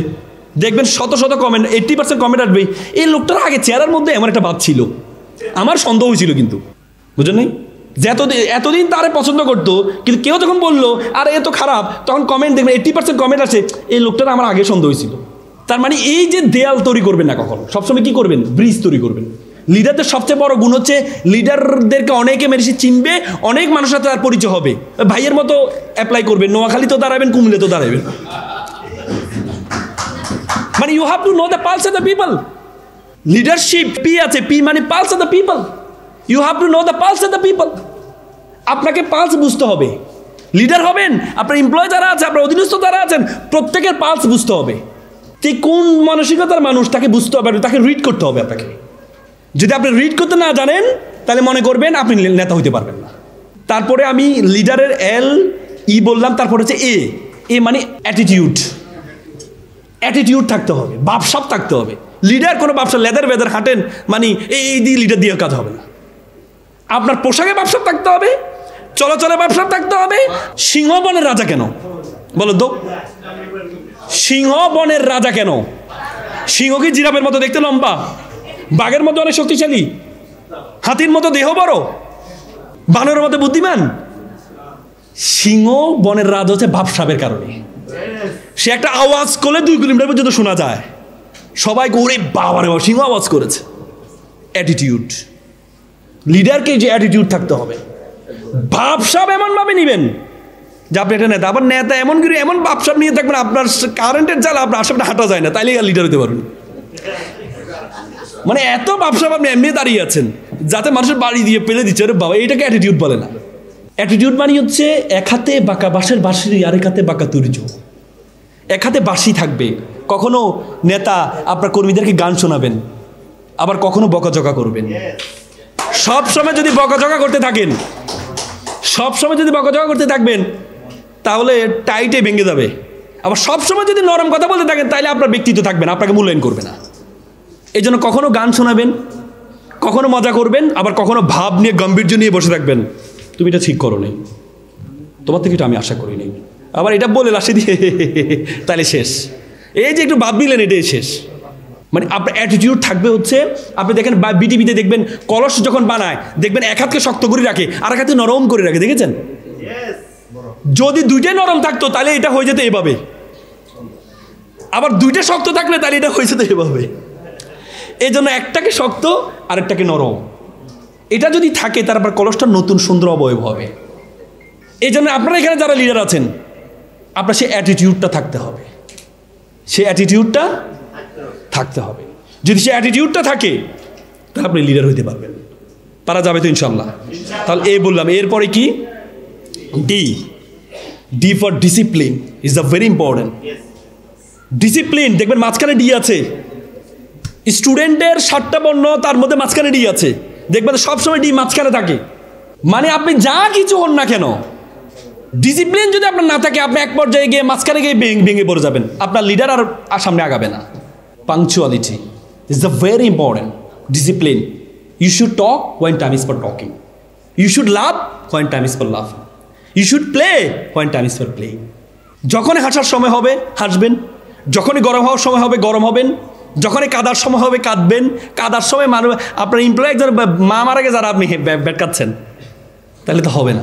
দেখবেন শত শত কমেন্ট, 80% কমেন্ট আসবে এই লোকটার আগে চেহারার মধ্যে এমন একটা ভাব ছিল, আমার সন্দেহ হয়েছিল। কিন্তু বুঝলেন নাই যে এতদিন তারে পছন্দ করতো, কিন্তু কেউ যখন বললো আর এ তো খারাপ, তখন কমেন্ট দেখবেন 80% কমেন্ট আছে এই লোকটার আমার আগে সন্দেহ হয়েছিল। তার মানে এই যে দেয়াল তৈরি করবেন না কখনো, সবসময় কি করবেন, ব্রিজ তৈরি করবেন। লিডারদের সবচেয়ে বড় গুণ হচ্ছে লিডারদেরকে অনেকে মেরেছি চিনবে, অনেক মানুষের সাথে তার পরিচয় হবে। ভাইয়ের মতো অ্যাপ্লাই করবেন, নোয়াখালী তো দাঁড়াবেন, কুমিল্লে তো দাঁড়াবেন। মানে you have to know the pulse of the people. Leadership P আছে, পি মানে pulse of the people. You have to know the pulse of the people. আপনাকে পালস বুঝতে হবে। লিডার হবেন, আপনার এমপ্লয় যারা আছে, আপনার অধীনস্থ যারা আছেন, প্রত্যেকের পালস বুঝতে হবে। যে কোন মানসিকতার মানুষ তাকে বুঝতে হবে, তাকে রিড করতে হবে আপনাকে। যদি আপনি রিড করতে না জানেন তাহলে মনে করবেন আপনি নেতা হইতে পারবেন না। তারপরে আমি লিডারের LE বললাম, তারপর হচ্ছে এ মানে অ্যাটিটিউড। অ্যাটিটিউড থাকতে হবে, ভাবসাব থাকতে হবে। লিডার কোনো ব্যবসা লেদার বেদার হাঁটেন মানে এই দিয়ে লিডার দিয়ে কাজ হবে না। আপনার পোশাকে ব্যবসা থাকতে হবে, চলাচলে ব্যবসা থাকতে হবে। সিংহ বনের রাজা কেন বলো তো? সিংহ বনের রাজা কেন? সিংহ কি জিরাফের মতো দেখতে লম্বা, বাঘের মতো অনেক শক্তিশালী, হাতির মতো দেহ বড়, বানরের মতো বুদ্ধিমান? সিংহ বনের রাজা হচ্ছে ভাবসাবের কারণে। সে একটা আওয়াজ করলে 2 কিলোমিটার পর্যন্ত শোনা যায়, সবাই ওরে বাবারে বাবা সিংহ আওয়াজ করেছে। অ্যাটিটিউড, লিডারকে যে অ্যাটিটিউড থাকতে হবে। ভাবসাব এমনভাবে নেবেন যে আপনি একটা নেতা, আবার নেতা এমন করে এমন ভাবসাব নিয়ে থাকবেন আপনার কারেন্টের জ্বালা আপনার আশেপাশে হাঁটা যায় না, তাইলে লিডার হতে পারবেন। মানে এত ভাবসাব আপনি এমনি দাঁড়িয়ে আছেন যাতে মানুষের বাড়ি দিয়ে পেলে দিচ্ছে, আরে বাবা এটাকে অ্যাটিটিউড বলে না। অ্যাটিটিউড মানে হচ্ছে এক হাতে বাঁকা বাঁশের বাঁশি, আরেক হাতে বাঁকা তুর্য। এক হাতে বাঁশি থাকবে, কখনো নেতা আপনার কর্মীদেরকে গান শোনাবেন, আবার কখনো বকাঝকা করবেন। সব সময় যদি বকাঝকা করতে থাকেন, সব সময় যদি বকাঝকা করতে থাকবেন তাহলে টাইটে ভেঙে যাবে। আবার সব সময় যদি নরম কথা বলতে থাকেন তাহলে আপনার ব্যক্তিত্ব থাকবে না, আপনাকে মূল্যায়ন করবে না। এই জন্য কখনো গান শোনাবেন, কখনো মজা করবেন, আবার কখনো ভাব নিয়ে গাম্ভীর্য নিয়ে বসে থাকবেন। তুমি এটা ঠিক করো নাই, তোমার থেকে এটা আমি আশা করি নাই, আবার এটা বলে লাশে দিয়ে তাহলে শেষ। এই যে একটু ভাব নিলেন এটাই শেষ। মানে আপনার অ্যাটিটিউড থাকবে হচ্ছে, আপনি দেখেন বিটিভিতে দেখবেন কলস যখন বানায় দেখবেন এক হাতকে শক্ত করে রাখে আর এক হাতে নরম করে রাখে, দেখেছেন? যদি দুইটাই নরম থাকতো তাহলে এটা হয়ে যেত এভাবে, আবার দুইটা শক্ত থাকলে তাহলে এটা হয়ে যেত এভাবে। এই জন্য একটাকে শক্ত আরেকটাকে নরম, এটা যদি থাকে তারপর কলসটা নতুন সুন্দর অবয়ব হবে। এই জন্য আপনারা এখানে যারা লিডার আছেন আপনার সেই অ্যাটিটিউডটা থাকতে হবে, সেই অ্যাটিটিউডটা থাকতে হবে। যদি সেই অ্যাটিটিউডটা থাকে তাহলে আপনি লিডার হইতে পারবেন, পারা যাবে তো ইনশাল্লাহ। তাহলে এ বললাম, এরপরে কি D for discipline is the very important. Discipline দেখবেন মাঝখানে ডি আছে, স্টুডেন্টের 7টা বর্ণ তার মধ্যে মাঝখানে ডি আছে, দেখবেন সবসময় ডি মাঝখানে থাকে। মানে আপনি যা কিছু হন না কেন, ডিসিপ্লিন যদি আপনার না থাকে আপনি এক পর্যায়ে গিয়ে মাঝখানে গিয়ে ভেঙে পড়ে যাবেন, আপনার লিডার আর সামনে আগাবে না। Punctuality is the very important. Discipline, you should talk when time is for talking, you should laugh when time is for laughing, you should play when time is for playing. যখনই হাসার সময় হবে হাসবেন, যখনই গরম হওয়ার সময় হবে গরম হবেন, যখনই কাদার সময় হবে কাঁদবেন। কাদার সময় মানুষ আপনার এমপ্লয় একজন মা মারা গেছে যারা আপনি বেটকাচ্ছেন, তাহলে তো হবে না।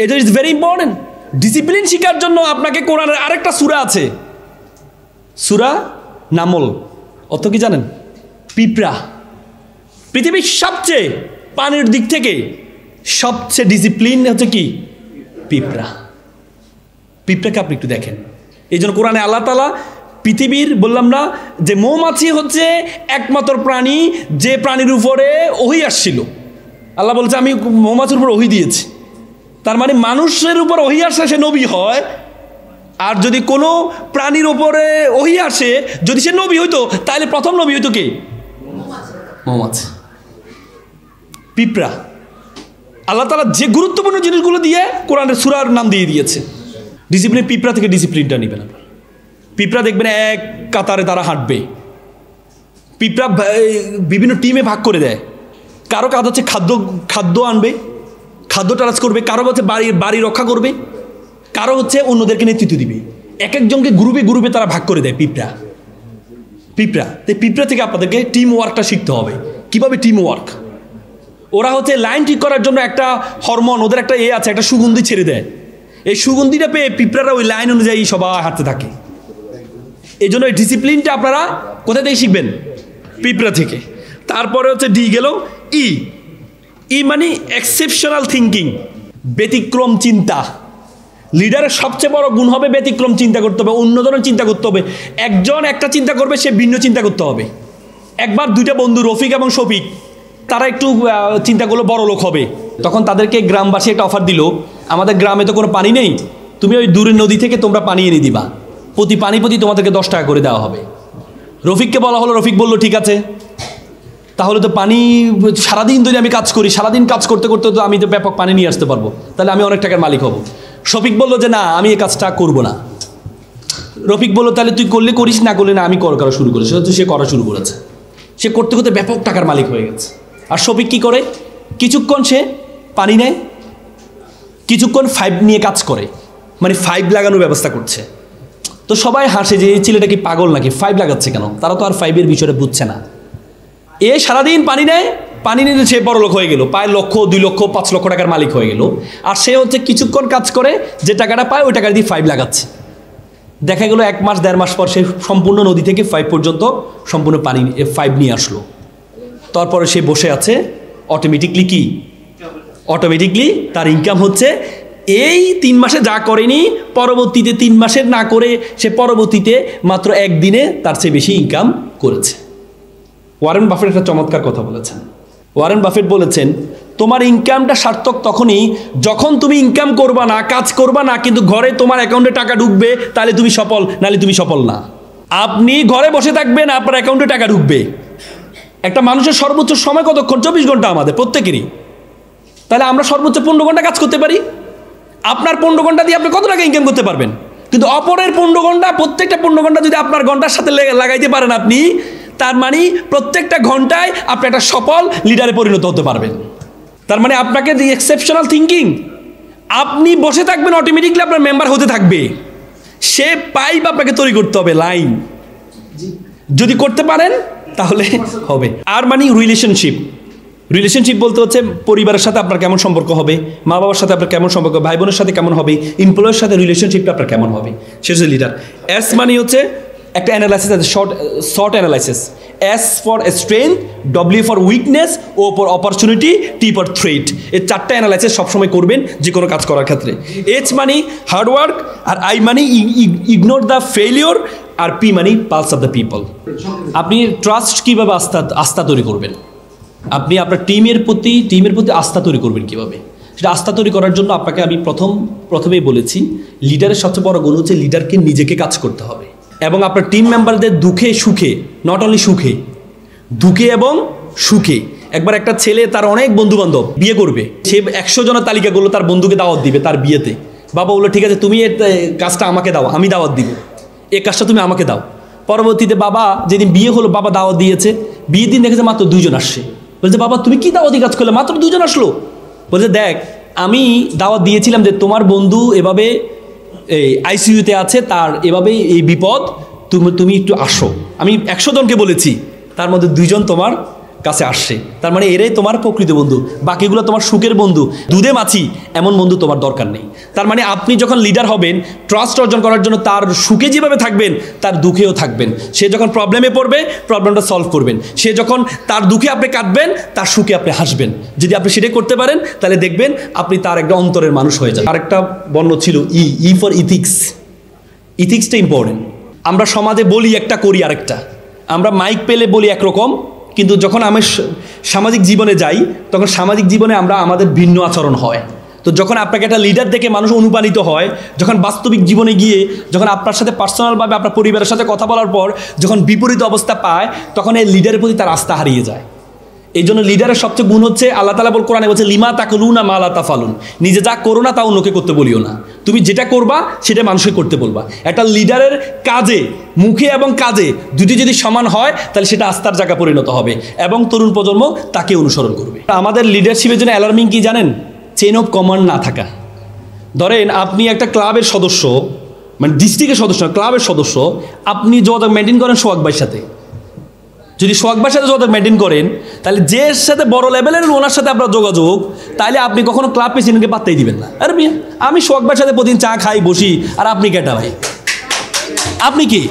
এটা ইজ ভেরি ইম্পর্টেন্ট। ডিসিপ্লিন শেখার জন্য আপনাকে কোরআনের আরেকটা সূরা আছে, সূরা নামল। অত কি জানেন? পিঁপড়া পৃথিবীর সবচেয়ে পানির দিক থেকে সবচেয়ে ডিসিপ্লিন হচ্ছে কি? পিঁপড়া। পিঁপড়াকে আপনি একটু দেখেন। এই জন্য কোরআনে আল্লাহ তাআলা পৃথিবীর বললাম না যে মৌমাছি হচ্ছে একমাত্র প্রাণী যে প্রাণীর উপরে ওহী আসছিল। আল্লাহ বলছে আমি মৌমাছির উপর ওহী দিয়েছি। তার মানে মানুষের উপর ওহী আসলে সে নবী হয়, আর যদি কোনো প্রাণীর ওপরে ওহী আসে, যদি সে নবী হইতো, তাহলে প্রথম নবী হইতো কে? মৌমাছি, পিঁপড়া। আল্লাহ তাআলা যে গুরুত্বপূর্ণ জিনিসগুলো দিয়ে কোরআনের সূরার নাম দিয়ে দিয়েছে। ডিসিপ্লিন, পিঁপড়া থেকে ডিসিপ্লিনটা নেবেন আপনার। পিঁপড়া দেখবেন এক কাতারে তারা হাঁটবে। পিঁপড়া বিভিন্ন টিমে ভাগ করে দেয়। কারো কাজ হচ্ছে খাদ্য আনবে, খাদ্য ট্রান্স করবে, কারো হচ্ছে বাড়ি রক্ষা করবে, কারো হচ্ছে অন্যদেরকে নেতৃত্ব দিবে। এক একজনকে গ্রুপে তারা ভাগ করে দেয় পিঁপড়া। তাই পিঁপড়া থেকে আপনাদেরকে টিম ওয়ার্কটা শিখতে হবে। কিভাবে টিম ওয়ার্ক? ওরা হচ্ছে লাইন ঠিক করার জন্য একটা হরমোন, ওদের একটা আছে, একটা সুগন্ধি ছেড়ে দেয়। এই সুগন্ধিটা পেয়ে পিঁপড়ারা ওই লাইন অনুযায়ী সবাই হাঁটতে থাকে। এই জন্য এই ডিসিপ্লিনটা আপনারা কোথা থেকে শিখবেন? পিঁপড়া থেকে। তারপরে হচ্ছে ডি গেল ই মানে এক্সেপশনাল থিঙ্কিং, ব্যতিক্রম চিন্তা। লিডারের সবচেয়ে বড় গুণ হবে ব্যতিক্রম চিন্তা করতে হবে, অন্য ধরনের চিন্তা করতে হবে। একজন একটা চিন্তা করবে, সে ভিন্ন চিন্তা করতে হবে। একবার দুইটা বন্ধু রফিক এবং শফিক, তারা একটু চিন্তা করলো বড় লোক হবে। তখন তাদেরকে গ্রামবাসী একটা অফার দিল, আমাদের গ্রামে তো কোনো পানি নেই, তুমি ওই দূরের নদী থেকে তোমরা পানি এনে দিবা, প্রতি পানি প্রতি তোমাদেরকে 10 টাকা করে দেওয়া হবে। রফিককে বলা হলো, রফিক বলল ঠিক আছে, তাহলে তো পানি সারাদিন ধরে আমি কাজ করি, সারাদিন কাজ করতে করতে তো আমি তো ব্যাপক পানি নিয়ে আসতে পারবো, তাহলে আমি অনেক টাকার মালিক হব। শফিক বলল যে না, আমি এই কাজটা করবো না। রফিক বলল তাহলে তুই করলে করিস, না করলে না, আমি করা শুরু করেছি। সে করা শুরু করেছে, সে করতে করতে ব্যাপক টাকার মালিক হয়ে গেছে। আর শফিক কি করে? কিছুক্ষণ সে পানি নেয়, কিছুক্ষণ 5 নিয়ে কাজ করে, মানে 5 লাগানোর ব্যবস্থা করছে। তো সবাই হাসে যে এই ছেলেটা কি পাগল নাকি, 5 লাগাচ্ছে কেন? তারা তো আর 5-এর বিষয়টা বুঝছে না। এ সারাদিন পানি নেয়, পানি নিয়ে সে বড় লোক হয়ে গেল, পায় 1 লক্ষ 2 লক্ষ 5 লক্ষ টাকার মালিক হয়ে গেল। আর সে হচ্ছে কিছুক্ষণ কাজ করে যে টাকাটা পায়, ওই টাকা দিয়ে 5 লাগাচ্ছে। দেখা গেল 1 মাস 1.5 মাস পর সে সম্পূর্ণ নদী থেকে 5 পর্যন্ত সম্পূর্ণ পানি 5 নিয়ে আসলো। তারপরে সে বসে আছে, অটোমেটিকলি তার ইনকাম হচ্ছে এই 3 মাসে যা করেনি, পরবর্তীতে 3 মাসের না করে সে পরবর্তীতে মাত্র 1 দিনে তার চেয়ে বেশি ইনকাম করেছে। ওয়ারেন বাফেট একটা চমৎকার কথা বলেছেন। ওয়ারেন বাফেট বলেছেন, তোমার ইনকামটা সার্থক তখনই যখন তুমি ইনকাম করবা না, কাজ করবা না, কিন্তু ঘরে তোমার অ্যাকাউন্টে টাকা ঢুকবে, তাহলে তুমি সফল, নাহলে তুমি সফল না। আপনি ঘরে বসে থাকবেন, আপনার অ্যাকাউন্টে টাকা ঢুকবে। একটা মানুষের সর্বোচ্চ সময় কতক্ষণ? 24 ঘন্টা আমাদের প্রত্যেকেরই। তাহলে আমরা সর্বোচ্চ 15 ঘন্টা কাজ করতে পারি। আপনার 15 ঘন্টা দিয়ে আপনি কত টাকা ইনকাম করতে পারবেন? কিন্তু অপরের 15 ঘন্টা, প্রত্যেকটা 15 ঘন্টা যদি আপনার ঘন্টার সাথে লাগাইতে পারেন আপনি, তার মানে প্রত্যেকটা ঘন্টায় আপনি একটা সফল লিডারে পরিণত হতে পারবেন। তার মানে আপনাকে যে এক্সেপশনাল থিঙ্কিং, আপনি বসে থাকবেন, অটোমেটিকলি আপনার মেম্বার হতে থাকবে। সে পাইপ আপনাকে তৈরি করতে হবে, লাইন। যদি করতে পারেন তাহলে হবে। আর মানে রিলেশনশিপ বলতে হচ্ছে পরিবারের সাথে আপনার কেমন সম্পর্ক হবে, মা বাবার সাথে আপনার কেমন সম্পর্ক, ভাই বোনের সাথে কেমন হবে, এমপ্লয়ের সাথে রিলেশনশিপটা আপনার কেমন হবে, সে হচ্ছে লিডার। এস মানে হচ্ছে একটা অ্যানালাইসিস আছে, SWOT analysis. S for strength, W for weakness, O for opportunity, T for threat. এই 4টা অ্যানালাইসিস সবসময় করবেন যে কোনো কাজ করার ক্ষেত্রে। এইচ মানে হার্ডওয়ার্ক, আর আই মানে ইগনোর দ্য ফেলিওর, আর পি মানে পালস অফ দ্য পিপল। আপনি ট্রাস্ট কীভাবে আস্থা তৈরি করবেন? আপনি আপনার টিমের প্রতি আস্থা তৈরি করবেন কীভাবে? সেটা আস্থা তৈরি করার জন্য আপনাকে আমি প্রথমেই বলেছি, লিডারের সবচেয়ে বড় গুণ হচ্ছে লিডারকে নিজেকে কাজ করতে হবে। এবং আপনার টিম মেম্বারদের দুঃখে সুখে, নট অনলি সুখে, দুঃখে এবং সুখে। একবার একটা ছেলে, তার অনেক বন্ধু বান্ধব বিয়ে করবে, সে 100 জনের তালিকা করলো, তার বন্ধুকে দাওয়াত দিবে তার বিয়েতে। বাবা বললো ঠিক আছে, তুমি এর কাজটা আমাকে দাও, আমি দাওয়াত দিব, এই কাজটা তুমি আমাকে দাও। পরবর্তীতে বাবা যেদিন বিয়ে হলো, বাবা দাওয়াত দিয়েছে, বিয়ের দিন দেখেছে মাত্র 2 জন আসছে। বলছে বাবা তুমি কি দাওয়াতি কাজ করলে, মাত্র 2 জন আসলো? বলছে দেখ, আমি দাওয়াত দিয়েছিলাম যে তোমার বন্ধু এভাবে এই আইসিইউতে আছে, তার এভাবে এই বিপদ, তুমি একটু আসো। আমি 100 জনকে বলেছি, তার মধ্যে 2 জন তোমার কাছে আসছে। তার মানে এরাই তোমার প্রকৃত বন্ধু, বাকিগুলো তোমার সুখের বন্ধু, দুধে মাছি এমন বন্ধু তোমার দরকার নেই। তার মানে আপনি যখন লিডার হবেন, ট্রাস্ট অর্জন করার জন্য তার সুখে যেভাবে থাকবেন, তার দুঃখেও থাকবেন। সে যখন প্রবলেমে পড়বে, প্রবলেমটা সলভ করবেন। সে যখন তার দুঃখে আপনি কাঁদবেন, তার সুখে আপনি হাসবেন। যদি আপনি সেটাই করতে পারেন, তাহলে দেখবেন আপনি তার একটা অন্তরের মানুষ হয়ে যান। আরেকটা বর্ণ ছিল ই ফর ইথিক্স। ইথিক্সটা ইম্পর্টেন্ট। আমরা সমাজে বলি একটা, করি আরেকটা। আমরা মাইক পেলে বলি একরকম, কিন্তু যখন আমি সামাজিক জীবনে যাই, তখন সামাজিক জীবনে আমাদের ভিন্ন আচরণ হয়। তো যখন আপনাকে একটা লিডার দেখে মানুষ অনুপ্রাণিত হয়, যখন বাস্তবিক জীবনে গিয়ে যখন আপনার সাথে পার্সোনালভাবে আপনার পরিবারের সাথে কথা বলার পর যখন বিপরীত অবস্থা পায়, তখন এই লিডারের প্রতি তার আস্থা হারিয়ে যায়। এই জন্য লিডারের সবচেয়ে গুণ হচ্ছে, আল্লাহ তাআলা কোরআনে বলছে, লিমা তাকুলুনা মা লা তাফালুন, নিজে যা করো না তা অন্যকে করতে বলিও না, তুমি যেটা করবা সেটা মানুষকে করতে বলবা। একটা লিডারের কাজে, মুখে এবং কাজে দুটি যদি সমান হয়, তাহলে সেটা আস্থার জায়গা পরিণত হবে এবং তরুণ প্রজন্ম তাকে অনুসরণ করবে। আমাদের লিডারশিপের জন্য অ্যালার্মিং কি জানেন? চেইন অফ কমান্ড না থাকা। ধরেন আপনি একটা ক্লাবের সদস্য, মানে ডিস্ট্রিক্টের সদস্য, ক্লাবের সদস্য, আপনি যোগাযোগ মেনটেন করেন সোহাগ ভাইয়ের সাথে। যদি সোহাগ ভাইয়ের সাথে যোগাযোগ মেনটেন করেন, তাহলে যে সাথে বড় লেভেলের ওনার সাথে আপনার যোগাযোগ, তাহলে আপনি কখনো ক্লাব প্রেসিডেন্টকে পাত্তাই দিবেন না। আরে মিয়া, আমি সোহাগ ভাইয়ের সাথে প্রতিদিন চা খাই, বসি, আর আপনি কেটা ভাই, আপনি কি?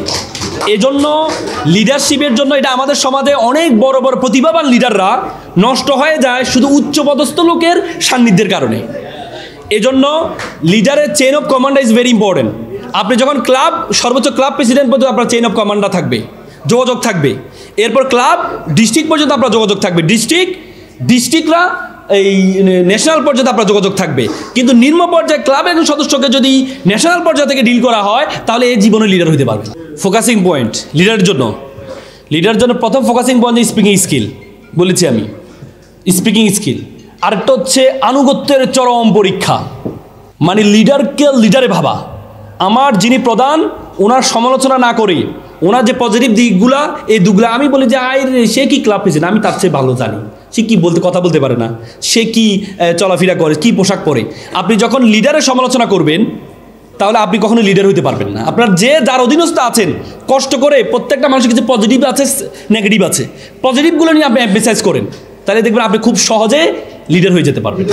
এজন্য লিডারশিপের জন্য এটা আমাদের সমাজে অনেক বড় বড় প্রতিভাবান লিডাররা নষ্ট হয়ে যায় শুধু উচ্চপদস্থ লোকের সান্নিধ্যের কারণে। এজন্য লিডারের chain of command is very important. আপনি যখন ক্লাব, সর্বোচ্চ ক্লাব প্রেসিডেন্ট পর্যন্ত আপনার চেইন অফ কমান্ডটা থাকবে, যোগাযোগ থাকবে। এরপর ক্লাব, ডিস্ট্রিক্ট পর্যন্ত আপনার যোগাযোগ থাকবে, ডিস্ট্রিক্টরা এই ন্যাশনাল পর্যায়ে আপনার যোগাযোগ থাকবে। কিন্তু নিম্ন পর্যায়ে ক্লাবের একজন সদস্যকে যদি ন্যাশনাল পর্যায়ে থেকে ডিল করা হয়, তাহলে এই জীবনে লিডার হতে পারবে না। ফোকাসিং পয়েন্ট লিডারের জন্য প্রথম ফোকাসিং পয়েন্ট স্পিকিং স্কিল, বলেছি আমি, স্পিকিং স্কিল। আরেকটা হচ্ছে আনুগত্যের চরম পরীক্ষা, মানে লিডারকে লিডারে ভাবা। আমার যিনি প্রধান, ওনার সমালোচনা না করে ওনার যে পজিটিভ দিকগুলা, এই দিকগুলো আমি বলি যে সে কি ক্লাব প্রেসিডেন্ট, আমি তার চেয়ে ভালো জানি, সে কি কথা বলতে পারে না, সে কি চলাফেরা করে, কি পোশাক পরে। আপনি যখন লিডারের সমালোচনা করবেন, তাহলে আপনি কখনো লিডার হইতে পারবেন না। আপনার যার অধীনস্থ আছেন, কষ্ট করে প্রত্যেকটা মানুষের কিছু পজিটিভ আছে, নেগেটিভ আছে, পজিটিভগুলো নিয়ে আপনি এমফেসাইজ করেন, তাহলে দেখবেন আপনি খুব সহজে লিডার হয়ে যেতে পারবেন।